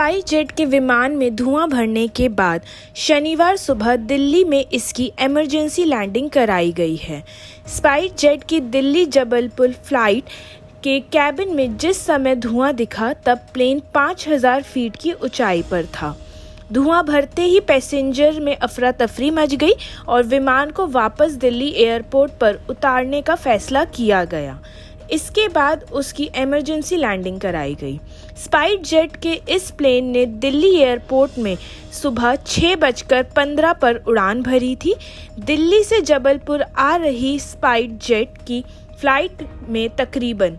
Spice jet के विमान में धुआं भरने के बाद शनिवार सुबह दिल्ली में इसकी इमरजेंसी लैंडिंग कराई गई है। स्पाइस जेट की दिल्ली जबलपुर फ्लाइट के कैबिन में जिस समय धुआं दिखा तब प्लेन 5000 फीट की ऊंचाई पर था। धुआं भरते ही पैसेंजर में अफरा तफरी मच गई और विमान को वापस दिल्ली एयरपोर्ट पर उतारने का फैसला किया गया। इसके बाद उसकी इमरजेंसी लैंडिंग कराई गई। स्पाइस जेट के इस प्लेन ने दिल्ली एयरपोर्ट में सुबह 6:15 पर उड़ान भरी थी। दिल्ली से जबलपुर आ रही स्पाइस जेट की फ्लाइट में तकरीबन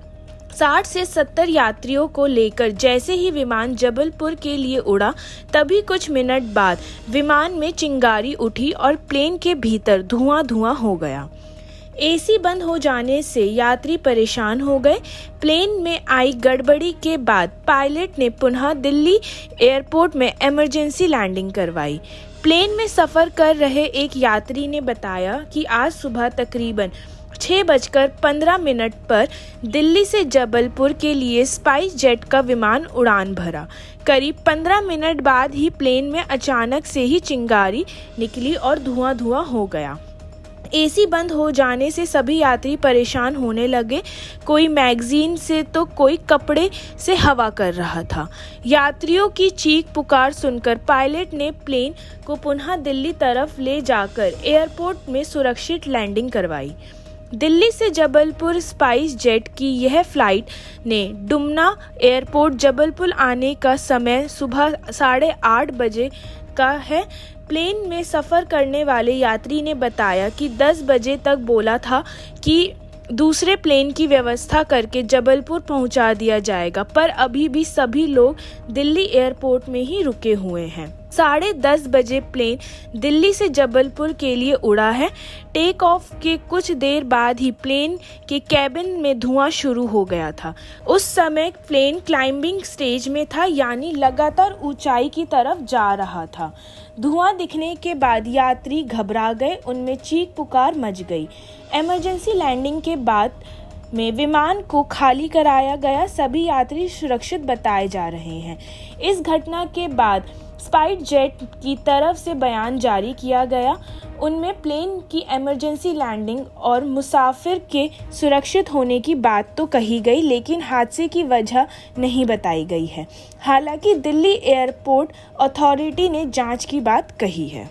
60 से 70 यात्रियों को लेकर जैसे ही विमान जबलपुर के लिए उड़ा, तभी कुछ मिनट बाद विमान में चिंगारी उठी और प्लेन के भीतर धुआं हो गया। एसी बंद हो जाने से यात्री परेशान हो गए। प्लेन में आई गड़बड़ी के बाद पायलट ने पुनः दिल्ली एयरपोर्ट में इमरजेंसी लैंडिंग करवाई। प्लेन में सफ़र कर रहे एक यात्री ने बताया कि आज सुबह तकरीबन 6:15 पर दिल्ली से जबलपुर के लिए स्पाइस जेट का विमान उड़ान भरा। करीब 15 मिनट बाद ही प्लेन में अचानक से ही चिंगारी निकली और धुआं हो गया। एसी बंद हो जाने से सभी यात्री परेशान होने लगे। कोई मैगजीन से तो कोई कपड़े से हवा कर रहा था। यात्रियों की चीख पुकार सुनकर पायलट ने प्लेन को पुनः दिल्ली तरफ ले जाकर एयरपोर्ट में सुरक्षित लैंडिंग करवाई। दिल्ली से जबलपुर स्पाइस जेट की यह फ्लाइट ने डुमना एयरपोर्ट जबलपुर आने का समय सुबह 8:30 बजे का है। प्लेन में सफ़र करने वाले यात्री ने बताया कि 10 बजे तक बोला था कि दूसरे प्लेन की व्यवस्था करके जबलपुर पहुंचा दिया जाएगा, पर अभी भी सभी लोग दिल्ली एयरपोर्ट में ही रुके हुए हैं। 10:30 बजे प्लेन दिल्ली से जबलपुर के लिए उड़ा है। टेक ऑफ के कुछ देर बाद ही प्लेन के कैबिन में धुआं शुरू हो गया था। उस समय प्लेन क्लाइंबिंग स्टेज में था, यानी लगातार ऊंचाई की तरफ जा रहा था। धुआं दिखने के बाद यात्री घबरा गए, उनमें चीख पुकार मच गई। इमरजेंसी लैंडिंग के बाद में विमान को खाली कराया गया। सभी यात्री सुरक्षित बताए जा रहे हैं। इस घटना के बाद स्पाइस जेट की तरफ से बयान जारी किया गया। उनमें प्लेन की इमरजेंसी लैंडिंग और मुसाफिर के सुरक्षित होने की बात तो कही गई, लेकिन हादसे की वजह नहीं बताई गई है। हालांकि दिल्ली एयरपोर्ट अथॉरिटी ने जांच की बात कही है।